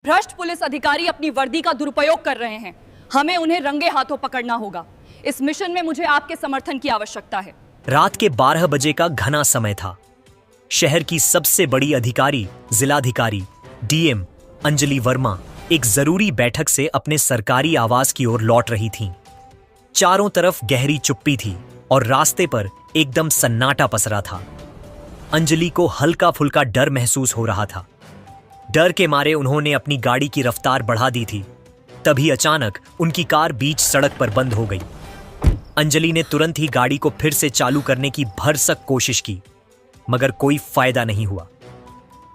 भ्रष्ट पुलिस अधिकारी अपनी वर्दी का दुरुपयोग कर रहे हैं। हमें उन्हें रंगे हाथों पकड़ना होगा। इस मिशन में मुझे आपके समर्थन की आवश्यकता है। रात के 12 बजे का घना समय था। शहर की सबसे बड़ी अधिकारी, जिलाधिकारी डीएम अंजलि वर्मा एक जरूरी बैठक से अपने सरकारी आवास की ओर लौट रही थीं। चारों तरफ गहरी चुप्पी थी और रास्ते पर एकदम सन्नाटा पसरा था। अंजलि को हल्का फुल्का डर महसूस हो रहा था। डर के मारे उन्होंने अपनी गाड़ी की रफ्तार बढ़ा दी थी। तभी अचानक उनकी कार बीच सड़क पर बंद हो गई। अंजलि ने तुरंत ही गाड़ी को फिर से चालू करने की भरसक कोशिश की, मगर कोई फायदा नहीं हुआ।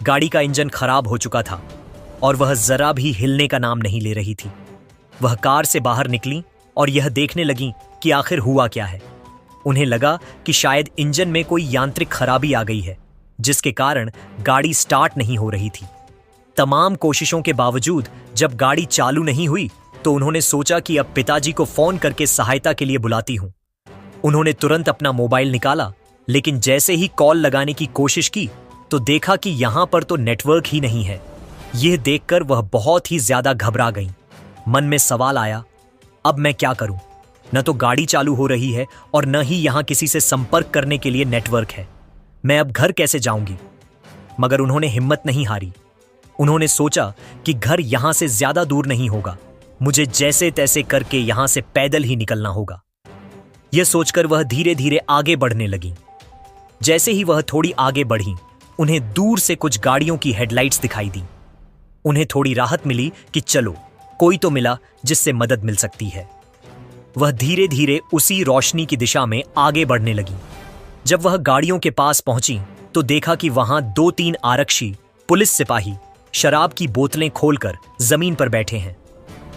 गाड़ी का इंजन खराब हो चुका था और वह जरा भी हिलने का नाम नहीं ले रही थी। वह कार से बाहर निकली और यह देखने लगी कि आखिर हुआ क्या है। उन्हें लगा कि शायद इंजन में कोई यांत्रिक खराबी आ गई है, जिसके कारण गाड़ी स्टार्ट नहीं हो रही थी। तमाम कोशिशों के बावजूद जब गाड़ी चालू नहीं हुई तो उन्होंने सोचा कि अब पिताजी को फोन करके सहायता के लिए बुलाती हूं। उन्होंने तुरंत अपना मोबाइल निकाला, लेकिन जैसे ही कॉल लगाने की कोशिश की तो देखा कि यहां पर तो नेटवर्क ही नहीं है। यह देखकर वह बहुत ही ज्यादा घबरा गईं। मन में सवाल आया, अब मैं क्या करूं? न तो गाड़ी चालू हो रही है और न ही यहां किसी से संपर्क करने के लिए नेटवर्क है। मैं अब घर कैसे जाऊंगी? मगर उन्होंने हिम्मत नहीं हारी। उन्होंने सोचा कि घर यहां से ज्यादा दूर नहीं होगा, मुझे जैसे तैसे करके यहां से पैदल ही निकलना होगा। यह सोचकर वह धीरे धीरे आगे बढ़ने लगी। जैसे ही वह थोड़ी आगे बढ़ी, उन्हें दूर से कुछ गाड़ियों की हेडलाइट्स दिखाई दी। उन्हें थोड़ी राहत मिली कि चलो, कोई तो मिला जिससे मदद मिल सकती है। वह धीरे धीरे उसी रोशनी की दिशा में आगे बढ़ने लगी। जब वह गाड़ियों के पास पहुंची तो देखा कि वहां 2-3 आरक्षी पुलिस सिपाही शराब की बोतलें खोलकर जमीन पर बैठे हैं।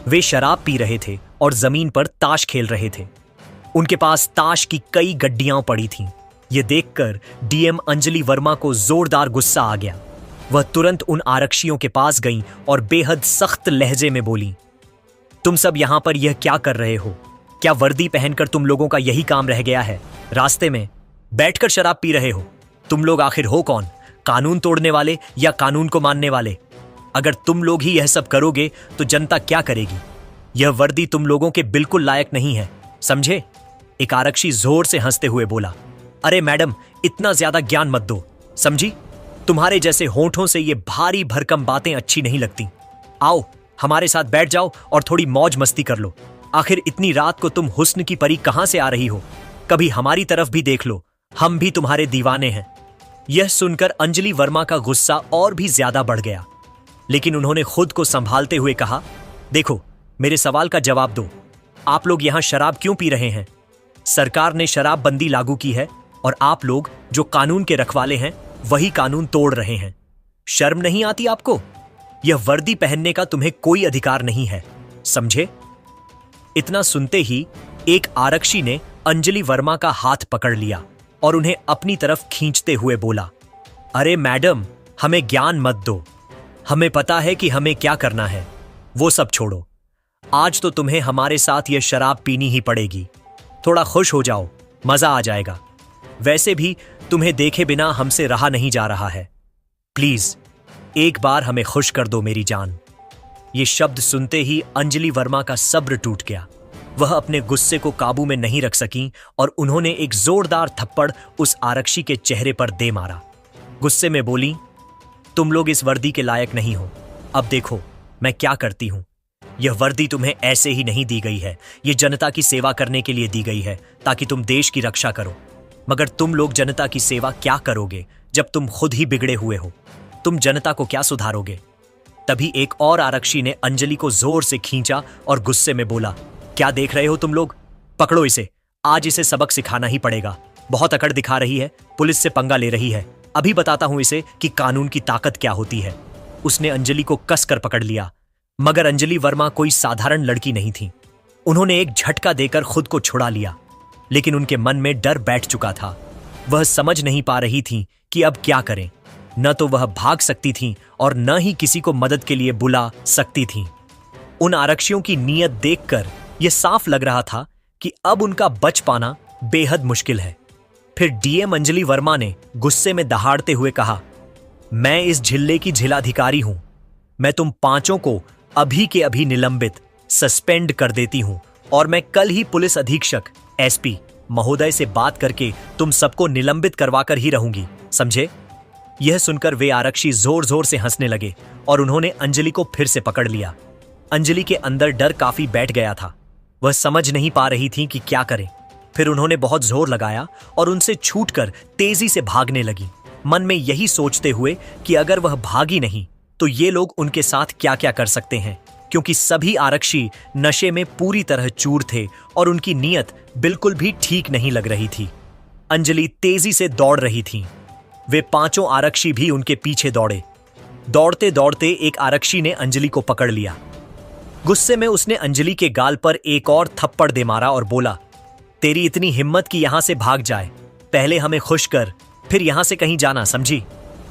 वे शराब पी रहे थे और जमीन पर ताश खेल रहे थे। उनके पास ताश की कई गड्डियां पड़ी थीं। यह देखकर डीएम अंजलि वर्मा को जोरदार गुस्सा आ गया। वह तुरंत उन आरक्षियों के पास गईं और बेहद सख्त लहजे में बोली, तुम सब यहां पर यह क्या कर रहे हो? क्या वर्दी पहनकर तुम लोगों का यही काम रह गया है? रास्ते में बैठकर शराब पी रहे हो? तुम लोग आखिर हो कौन? कानून तोड़ने वाले या कानून को मानने वाले? अगर तुम लोग ही यह सब करोगे तो जनता क्या करेगी? यह वर्दी तुम लोगों के बिल्कुल लायक नहीं है, समझे? एक आरक्षी जोर से हंसते हुए बोला, अरे मैडम, इतना ज्यादा ज्ञान मत दो, समझी? तुम्हारे जैसे होठों से ये भारी भरकम बातें अच्छी नहीं लगती। आओ हमारे साथ बैठ जाओ और थोड़ी मौज मस्ती कर लो। आखिर इतनी रात को तुम हुस्न की परी कहां से आ रही हो? कभी हमारी तरफ भी देख लो, हम भी तुम्हारे दीवाने हैं। यह सुनकर अंजलि वर्मा का गुस्सा और भी ज्यादा बढ़ गया, लेकिन उन्होंने खुद को संभालते हुए कहा, देखो, मेरे सवाल का जवाब दो। आप लोग यहां शराब क्यों पी रहे हैं? सरकार ने शराबबंदी लागू की है और आप लोग जो कानून के रखवाले हैं वही कानून तोड़ रहे हैं। शर्म नहीं आती आपको? यह वर्दी पहनने का तुम्हें कोई अधिकार नहीं है, समझे? इतना सुनते ही एक आरक्षी ने अंजलि वर्मा का हाथ पकड़ लिया और उन्हें अपनी तरफ खींचते हुए बोला, अरे मैडम, हमें ज्ञान मत दो। हमें पता है कि हमें क्या करना है, वो सब छोड़ो। आज तो तुम्हें हमारे साथ यह शराब पीनी ही पड़ेगी। थोड़ा खुश हो जाओ, मजा आ जाएगा। वैसे भी तुम्हें देखे बिना हमसे रहा नहीं जा रहा है। प्लीज एक बार हमें खुश कर दो मेरी जान। ये शब्द सुनते ही अंजलि वर्मा का सब्र टूट गया। वह अपने गुस्से को काबू में नहीं रख सकी और उन्होंने एक जोरदार थप्पड़ उस आरक्षी के चेहरे पर दे मारा। गुस्से में बोली, तुम लोग इस वर्दी के लायक नहीं हो। अब देखो मैं क्या करती हूं। यह वर्दी तुम्हें ऐसे ही नहीं दी गई है, यह जनता की सेवा करने के लिए दी गई है, ताकि तुम देश की रक्षा करो। मगर तुम लोग जनता की सेवा क्या करोगे जब तुम खुद ही बिगड़े हुए हो? तुम जनता को क्या सुधारोगे? तभी एक और आरक्षी ने अंजलि को जोर से खींचा और गुस्से में बोला, क्या देख रहे हो तुम लोग? पकड़ो इसे, आज इसे सबक सिखाना ही पड़ेगा। बहुत अकड़ दिखा रही है, पुलिस से पंगा ले रही है। अभी बताता हूं इसे कि कानून की ताकत क्या होती है। उसने अंजलि को कसकर पकड़ लिया, मगर अंजलि वर्मा कोई साधारण लड़की नहीं थी। उन्होंने एक झटका देकर खुद को छुड़ा लिया, लेकिन उनके मन में डर बैठ चुका था। वह समझ नहीं पा रही थी कि अब क्या करें। न तो वह भाग सकती थी और न ही किसी को मदद के लिए बुला सकती थी। उन आरक्षियों की नीयत देखकर यह साफ लग रहा था कि अब उनका बच पाना बेहद मुश्किल है। फिर डीएम अंजलि वर्मा ने गुस्से में दहाड़ते हुए कहा, मैं इस जिले की जिलाधिकारी हूं। मैं तुम पांचों को अभी के अभी निलंबित, सस्पेंड कर देती हूं और मैं कल ही पुलिस अधीक्षक एसपी महोदय से बात करके तुम सबको निलंबित करवाकर ही रहूंगी, समझे? यह सुनकर वे आरक्षी जोर जोर से हंसने लगे और उन्होंने अंजलि को फिर से पकड़ लिया। अंजलि के अंदर डर काफी बैठ गया था। वह समझ नहीं पा रही थी कि क्या करें। फिर उन्होंने बहुत जोर लगाया और उनसे छूटकर तेजी से भागने लगी, मन में यही सोचते हुए कि अगर वह भागी नहीं तो ये लोग उनके साथ क्या क्या कर सकते हैं, क्योंकि सभी आरक्षी नशे में पूरी तरह चूर थे और उनकी नीयत बिल्कुल भी ठीक नहीं लग रही थी। अंजलि तेजी से दौड़ रही थी। वे पांचों आरक्षी भी उनके पीछे दौड़े। दौड़ते दौड़ते एक आरक्षी ने अंजलि को पकड़ लिया। गुस्से में उसने अंजलि के गाल पर एक और थप्पड़ दे मारा और बोला, तेरी इतनी हिम्मत कि यहां से भाग जाए, पहले हमें खुश कर, फिर यहां से कहीं जाना, समझी?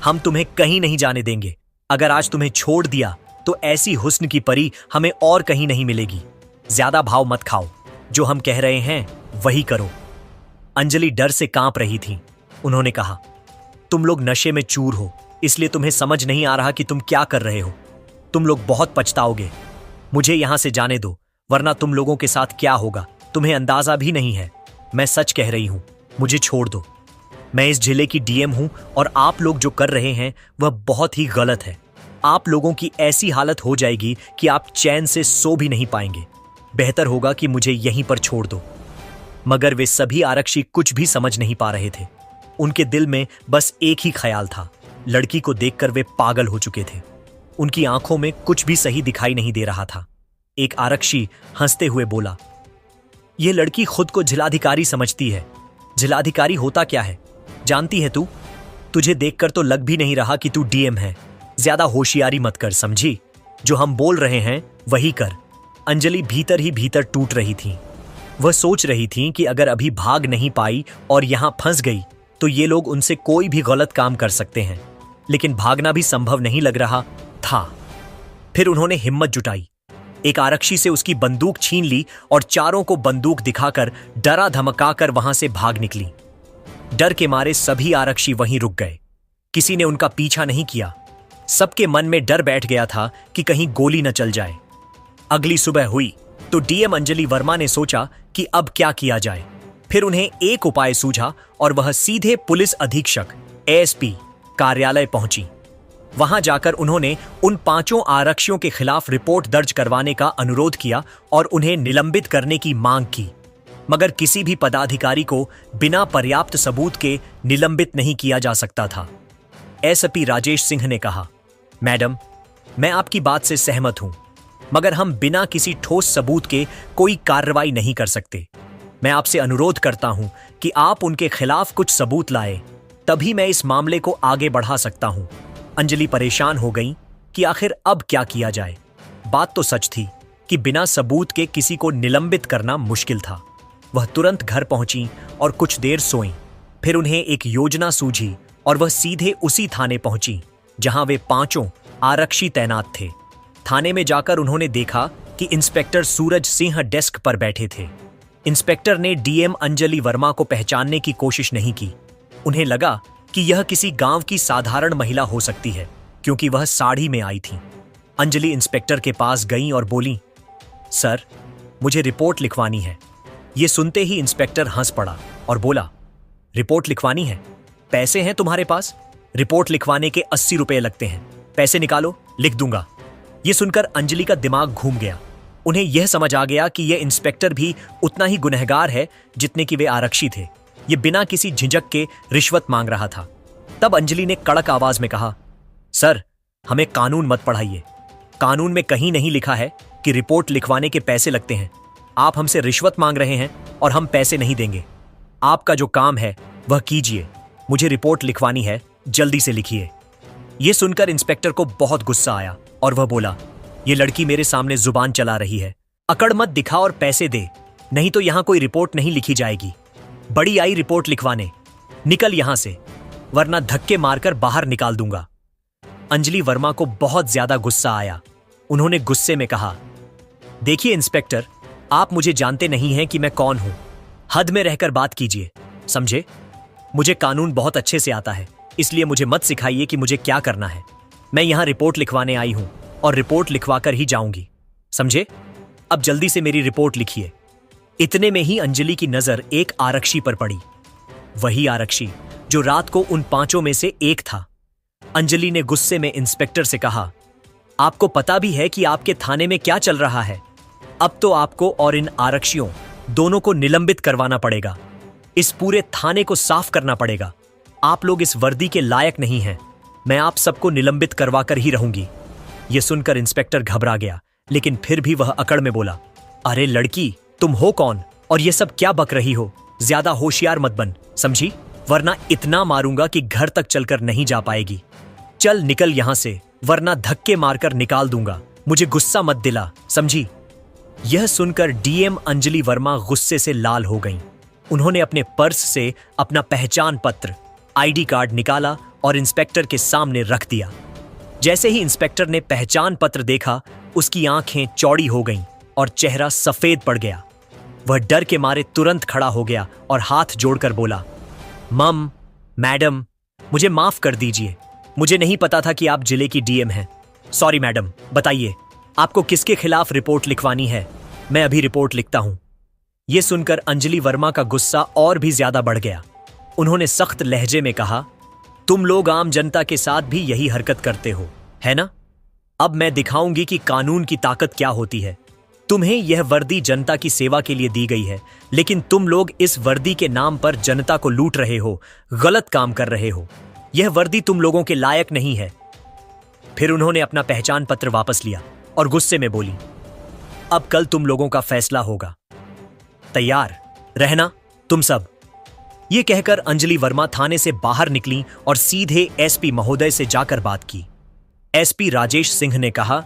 हम तुम्हें कहीं नहीं जाने देंगे। अगर आज तुम्हें छोड़ दिया तो ऐसी हुस्न की परी हमें और कहीं नहीं मिलेगी। ज्यादा भाव मत खाओ, जो हम कह रहे हैं वही करो। अंजलि डर से कांप रही थी। उन्होंने कहा, तुम लोग नशे में चूर हो, इसलिए तुम्हें समझ नहीं आ रहा कि तुम क्या कर रहे हो। तुम लोग बहुत पछताओगे। मुझे यहां से जाने दो, वरना तुम लोगों के साथ क्या होगा तुम्हें अंदाजा भी नहीं है। मैं सच कह रही हूं, मुझे छोड़ दो। मैं इस जिले की डीएम हूं और आप लोग जो कर रहे हैं वह बहुत ही गलत है। आप लोगों की ऐसी हालत हो जाएगी कि आप चैन से सो भी नहीं पाएंगे। बेहतर होगा कि मुझे यहीं पर छोड़ दो। मगर वे सभी आरक्षी कुछ भी समझ नहीं पा रहे थे। उनके दिल में बस एक ही ख्याल था, लड़की को देखकर वे पागल हो चुके थे। उनकी आंखों में कुछ भी सही दिखाई नहीं दे रहा था। एक आरक्षी हंसते हुए बोला, यह लड़की खुद को जिलाधिकारी समझती है। जिलाधिकारी होता क्या है जानती है तू? तुझे देखकर तो लग भी नहीं रहा कि तू डीएम है। ज्यादा होशियारी मत कर, समझी? जो हम बोल रहे हैं वही कर। अंजलि भीतर ही भीतर टूट रही थी। वह सोच रही थी कि अगर अभी भाग नहीं पाई और यहां फंस गई तो ये लोग उनसे कोई भी गलत काम कर सकते हैं, लेकिन भागना भी संभव नहीं लग रहा था। फिर उन्होंने हिम्मत जुटाई, एक आरक्षी से उसकी बंदूक छीन ली और चारों को बंदूक दिखाकर डरा धमकाकर वहां से भाग निकली। डर के मारे सभी आरक्षी वहीं रुक गए। किसी ने उनका पीछा नहीं किया। सबके मन में डर बैठ गया था कि कहीं गोली न चल जाए। अगली सुबह हुई तो डीएम अंजलि वर्मा ने सोचा कि अब क्या किया जाए। फिर उन्हें एक उपाय सूझा और वह सीधे पुलिस अधीक्षक एएसपी कार्यालय पहुंची। वहां जाकर उन्होंने उन पांचों आरक्षियों के खिलाफ रिपोर्ट दर्ज करवाने का अनुरोध किया और उन्हें निलंबित करने की मांग की। मगर किसी भी पदाधिकारी को बिना पर्याप्त सबूत के निलंबित नहीं किया जा सकता था। एसपी राजेश सिंह ने कहा, मैडम, मैं आपकी बात से सहमत हूं, मगर हम बिना किसी ठोस सबूत के कोई कार्रवाई नहीं कर सकते। मैं आपसे अनुरोध करता हूं कि आप उनके खिलाफ कुछ सबूत लाए, तभी मैं इस मामले को आगे बढ़ा सकता हूं। अंजलि परेशान हो गई कि आखिर अब क्या किया जाए। बात तो सच थी कि बिना सबूत के किसी को निलंबित करना मुश्किल था। वह तुरंत घर पहुंची और कुछ देर सोईं। फिर उन्हें एक योजना सूझी और वह सीधे उसी थाने पहुंची जहां वे पांचों आरक्षी तैनात थे। थाने में जाकर उन्होंने देखा कि इंस्पेक्टर सूरज सिंह डेस्क पर बैठे थे। इंस्पेक्टर ने डीएम अंजलि वर्मा को पहचानने की कोशिश नहीं की। उन्हें लगा कि यह किसी गांव की साधारण महिला हो सकती है, क्योंकि वह साड़ी में आई थी। अंजलि इंस्पेक्टर के पास गई और बोली, सर, मुझे रिपोर्ट लिखवानी है। ये सुनते ही इंस्पेक्टर हंस पड़ा और बोला, रिपोर्ट लिखवानी है? पैसे हैं तुम्हारे पास? रिपोर्ट लिखवाने के 80 रुपए लगते हैं, पैसे निकालो, लिख दूंगा। ये सुनकर अंजलि का दिमाग घूम गया। उन्हें यह समझ आ गया कि यह इंस्पेक्टर भी उतना ही गुनहगार है जितने कि वे आरक्षी थे। ये बिना किसी झिझक के रिश्वत मांग रहा था। तब अंजलि ने कड़क आवाज में कहा, सर, हमें कानून मत पढ़ाइए। कानून में कहीं नहीं लिखा है कि रिपोर्ट लिखवाने के पैसे लगते हैं। आप हमसे रिश्वत मांग रहे हैं और हम पैसे नहीं देंगे। आपका जो काम है वह कीजिए। मुझे रिपोर्ट लिखवानी है, जल्दी से लिखिए। यह सुनकर इंस्पेक्टर को बहुत गुस्सा आया और वह बोला, यह लड़की मेरे सामने जुबान चला रही है। अकड़ मत दिखा और पैसे दे, नहीं तो यहां कोई रिपोर्ट नहीं लिखी जाएगी। बड़ी आई रिपोर्ट लिखवाने, निकल यहां से, वरना धक्के मारकर बाहर निकाल दूंगा। अंजलि वर्मा को बहुत ज्यादा गुस्सा आया। उन्होंने गुस्से में कहा, देखिए इंस्पेक्टर, आप मुझे जानते नहीं हैं कि मैं कौन हूं। हद में रहकर बात कीजिए, समझे? मुझे कानून बहुत अच्छे से आता है, इसलिए मुझे मत सिखाइए कि मुझे क्या करना है। मैं यहां रिपोर्ट लिखवाने आई हूं, और रिपोर्ट लिखवाकर ही जाऊंगी, समझे? अब जल्दी से मेरी रिपोर्ट लिखिए। इतने में ही अंजलि की नजर एक आरक्षी पर पड़ी, वही आरक्षी जो रात को उन 5 में से एक था। अंजलि ने गुस्से में इंस्पेक्टर से कहा, आपको पता भी है कि आपके थाने में क्या चल रहा है? अब तो आपको और इन आरक्षियों दोनों को निलंबित करवाना पड़ेगा। इस पूरे थाने को साफ करना पड़ेगा। आप लोग इस वर्दी के लायक नहीं हैं। मैं आप सबको निलंबित करवाकर ही रहूंगी। यह सुनकर इंस्पेक्टर घबरा गया, लेकिन फिर भी वह अकड़ में बोला, अरे लड़की, तुम हो कौन और ये सब क्या बक रही हो? ज्यादा होशियार मत बन, समझी? वरना इतना मारूंगा कि घर तक चलकर नहीं जा पाएगी। चल निकल यहां से, वरना धक्के मारकर निकाल दूंगा। मुझे गुस्सा मत दिला, समझी? यह सुनकर डीएम अंजलि वर्मा गुस्से से लाल हो गईं। उन्होंने अपने पर्स से अपना पहचान पत्र, आईडी कार्ड निकाला और इंस्पेक्टर के सामने रख दिया। जैसे ही इंस्पेक्टर ने पहचान पत्र देखा, उसकी आंखें चौड़ी हो गईं और चेहरा सफेद पड़ गया। वह डर के मारे तुरंत खड़ा हो गया और हाथ जोड़कर बोला, मैडम, मुझे माफ कर दीजिए। मुझे नहीं पता था कि आप जिले की डीएम हैं। सॉरी मैडम, बताइए आपको किसके खिलाफ रिपोर्ट लिखवानी है? मैं अभी रिपोर्ट लिखता हूं। यह सुनकर अंजलि वर्मा का गुस्सा और भी ज्यादा बढ़ गया। उन्होंने सख्त लहजे में कहा, तुम लोग आम जनता के साथ भी यही हरकत करते हो, है ना? अब मैं दिखाऊंगी कि कानून की ताकत क्या होती है। तुम्हें यह वर्दी जनता की सेवा के लिए दी गई है, लेकिन तुम लोग इस वर्दी के नाम पर जनता को लूट रहे हो, गलत काम कर रहे हो। यह वर्दी तुम लोगों के लायक नहीं है। फिर उन्होंने अपना पहचान पत्र वापस लिया और गुस्से में बोली, अब कल तुम लोगों का फैसला होगा। तैयार रहना तुम सब। यह कहकर अंजलि वर्मा थाने से बाहर निकली और सीधे एसपी महोदय से जाकर बात की। एसपी राजेश सिंह ने कहा,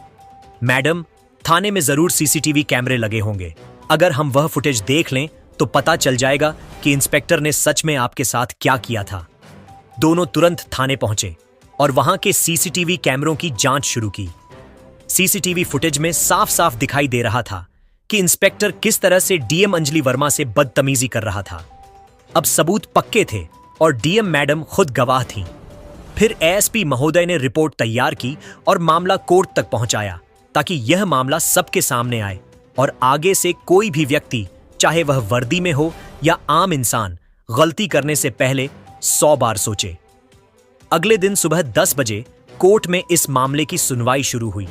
मैडम, थाने में जरूर सीसीटीवी कैमरे लगे होंगे। अगर हम वह फुटेज देख लें तो पता चल जाएगा कि इंस्पेक्टर ने सच में आपके साथ क्या किया था। दोनों तुरंत थाने पहुंचे और वहां के सीसीटीवी कैमरों की जांच शुरू की। सीसीटीवी फुटेज में साफ साफ दिखाई दे रहा था कि इंस्पेक्टर किस तरह से डीएम अंजलि वर्मा से बदतमीजी कर रहा था। अब सबूत पक्के थे और डीएम मैडम खुद गवाह थीं। फिर एएसपी महोदय ने रिपोर्ट तैयार की और मामला कोर्ट तक पहुंचाया, ताकि यह मामला सबके सामने आए और आगे से कोई भी व्यक्ति, चाहे वह वर्दी में हो या आम इंसान, गलती करने से पहले 100 बार सोचे। अगले दिन सुबह 10 बजे कोर्ट में इस मामले की सुनवाई शुरू हुई।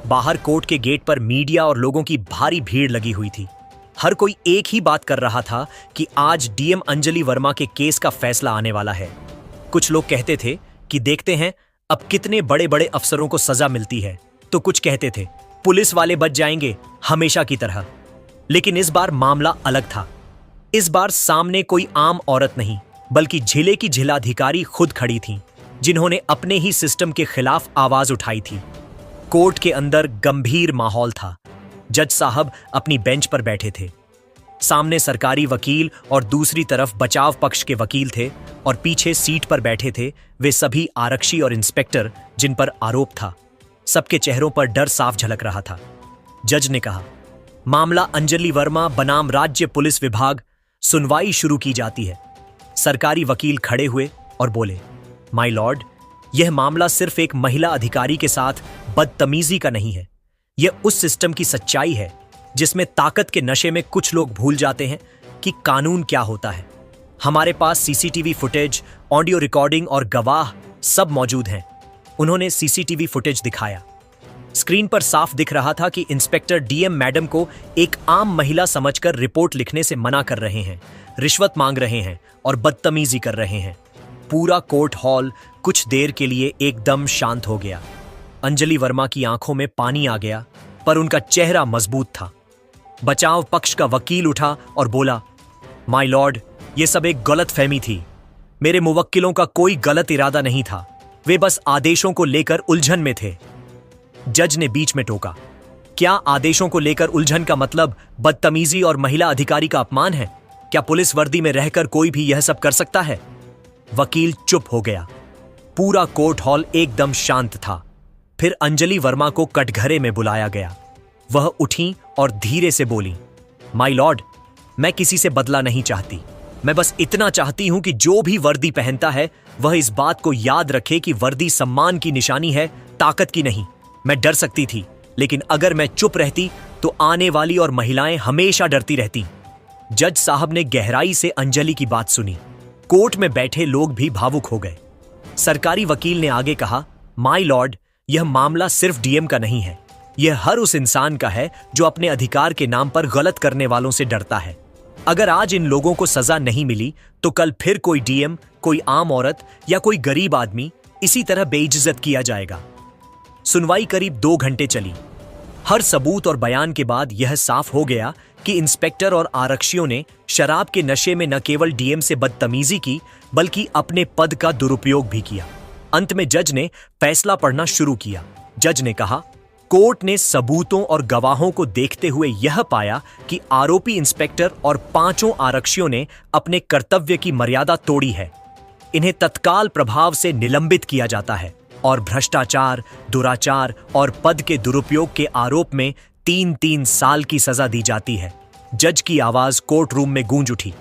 बाहर कोर्ट के गेट पर मीडिया और लोगों की भारी भीड़ लगी हुई थी। हर कोई एक ही बात कर रहा था कि आज डीएम अंजलि वर्मा के केस का फैसला आने वाला है। कुछ लोग कहते थे कि देखते हैं अब कितने बड़े बड़े अफसरों को सजा मिलती है, तो कुछ कहते थे पुलिस वाले बच जाएंगे हमेशा की तरह। लेकिन इस बार मामला अलग था। इस बार सामने कोई आम औरत नहीं, बल्कि जिले की जिलाधिकारी खुद खड़ी थीं, जिन्होंने अपने ही सिस्टम के खिलाफ आवाज उठाई थी। कोर्ट के अंदर गंभीर माहौल था। जज साहब अपनी बेंच पर बैठे थे। सामने सरकारी वकील और दूसरी तरफ बचाव पक्ष के वकील थे और पीछे सीट पर बैठे थे वे सभी आरक्षी और इंस्पेक्टर जिन पर आरोप था। सबके चेहरों पर डर साफ झलक रहा था। जज ने कहा, मामला अंजलि वर्मा बनाम राज्य पुलिस विभाग, सुनवाई शुरू की जाती है। सरकारी वकील खड़े हुए और बोले, माय लॉर्ड, यह मामला सिर्फ एक महिला अधिकारी के साथ बदतमीजी का नहीं है। यह उस सिस्टम की सच्चाई है जिसमें ताकत के नशे में कुछ लोग भूल जाते हैं कि कानून क्या होता है। हमारे पास सीसीटीवी फुटेज, ऑडियो रिकॉर्डिंग और गवाह सब मौजूद हैं। उन्होंने सीसीटीवी फुटेज दिखाया। स्क्रीन पर साफ दिख रहा था कि इंस्पेक्टर डीएम मैडम को एक आम महिला समझकर रिपोर्ट लिखने से मना कर रहे हैं, रिश्वत मांग रहे हैं और बदतमीजी कर रहे हैं। पूरा कोर्ट हॉल कुछ देर के लिए एकदम शांत हो गया। अंजलि वर्मा की आंखों में पानी आ गया, पर उनका चेहरा मजबूत था। बचाव पक्ष का वकील उठा और बोला, माय लॉर्ड, यह सब एक गलतफहमी थी। मेरे मुवक्किलों का कोई गलत इरादा नहीं था। वे बस आदेशों को लेकर उलझन में थे। जज ने बीच में टोका, क्या आदेशों को लेकर उलझन का मतलब बदतमीजी और महिला अधिकारी का अपमान है? क्या पुलिस वर्दी में रहकर कोई भी यह सब कर सकता है? वकील चुप हो गया। पूरा कोर्ट हॉल एकदम शांत था। फिर अंजलि वर्मा को कटघरे में बुलाया गया। वह उठी और धीरे से बोली, माय लॉर्ड, मैं किसी से बदला नहीं चाहती। मैं बस इतना चाहती हूं कि जो भी वर्दी पहनता है वह इस बात को याद रखे कि वर्दी सम्मान की निशानी है, ताकत की नहीं। मैं डर सकती थी, लेकिन अगर मैं चुप रहती तो आने वाली और महिलाएं हमेशा डरती रहती। जज साहब ने गहराई से अंजलि की बात सुनी। कोर्ट में बैठे लोग भी भावुक हो गए। सरकारी वकील ने आगे कहा, माय लॉर्ड, यह मामला सिर्फ डीएम का नहीं है, यह हर उस इंसान का है जो अपने अधिकार के नाम पर गलत करने वालों से डरता है। अगर आज इन लोगों को सजा नहीं मिली तो कल फिर कोई डीएम, कोई आम औरत या कोई गरीब आदमी इसी तरह बेइज्जत किया जाएगा। सुनवाई करीब 2 घंटे चली। हर सबूत और बयान के बाद यह साफ हो गया कि इंस्पेक्टर और आरक्षियों ने शराब के नशे में न केवल डीएम से बदतमीजी की, बल्कि अपने पद का दुरुपयोग भी किया। अंत में जज ने फैसला पढ़ना शुरू किया। जज ने कहा, कोर्ट ने सबूतों और गवाहों को देखते हुए यह पाया कि आरोपी इंस्पेक्टर और 5 आरक्षियों ने अपने कर्तव्य की मर्यादा तोड़ी है। इन्हें तत्काल प्रभाव से निलंबित किया जाता है और भ्रष्टाचार, दुराचार और पद के दुरुपयोग के आरोप में 3-3 साल की सजा दी जाती है। जज की आवाज कोर्ट रूम में गूंज उठी।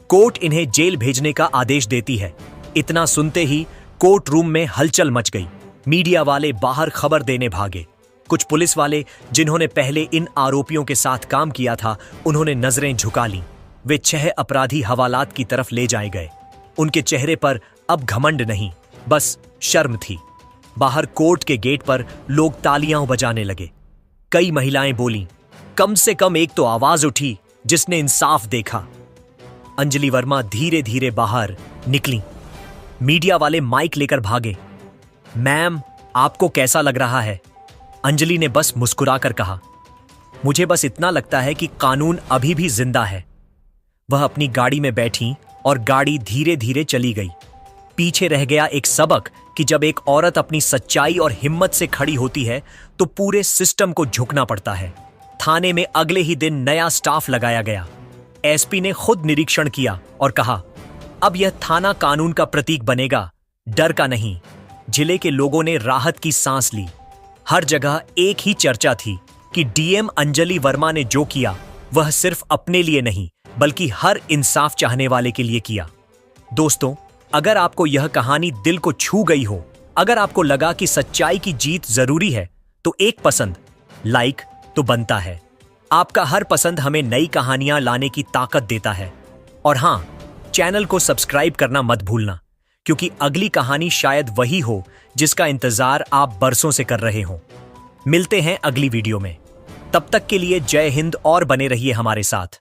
कोर्ट इन्हें जेल भेजने का आदेश देती है। इतना सुनते ही कोर्ट रूम में हलचल मच गई। मीडिया वाले बाहर खबर देने भागे। कुछ पुलिस वाले जिन्होंने पहले इन आरोपियों के साथ काम किया था, उन्होंने नजरें झुका लीं। वे 6 अपराधी हवालात की तरफ ले जाए गए। उनके चेहरे पर अब घमंड नहीं, बस शर्म थी। बाहर कोर्ट के गेट पर लोग तालियां बजाने लगे। कई महिलाएं बोलीं, कम से कम एक तो आवाज उठी जिसने इंसाफ देखा। अंजलि वर्मा धीरे धीरे बाहर निकली। मीडिया वाले माइक लेकर भागे। मैम, आपको कैसा लग रहा है? अंजलि ने बस मुस्कुराकर कहा, मुझे बस इतना लगता है कि कानून अभी भी जिंदा है। वह अपनी गाड़ी में बैठी और गाड़ी धीरे धीरे चली गई। पीछे रह गया एक सबक कि जब एक औरत अपनी सच्चाई और हिम्मत से खड़ी होती है तो पूरे सिस्टम को झुकना पड़ता है। थाने में अगले ही दिन नया स्टाफ लगाया गया। एसपी ने खुद निरीक्षण किया और कहा, अब यह थाना कानून का प्रतीक बनेगा, डर का नहीं। जिले के लोगों ने राहत की सांस ली। हर जगह एक ही चर्चा थी कि डीएम अंजलि वर्मा ने जो किया वह सिर्फ अपने लिए नहीं, बल्कि हर इंसाफ चाहने वाले के लिए किया। दोस्तों, अगर आपको यह कहानी दिल को छू गई हो, अगर आपको लगा कि सच्चाई की जीत जरूरी है, तो एक पसंद, लाइक तो बनता है। आपका हर पसंद हमें नई कहानियां लाने की ताकत देता है। और हां, चैनल को सब्सक्राइब करना मत भूलना, क्योंकि अगली कहानी शायद वही हो जिसका इंतजार आप बरसों से कर रहे हो। मिलते हैं अगली वीडियो में। तब तक के लिए जय हिंद और बने रहिए हमारे साथ।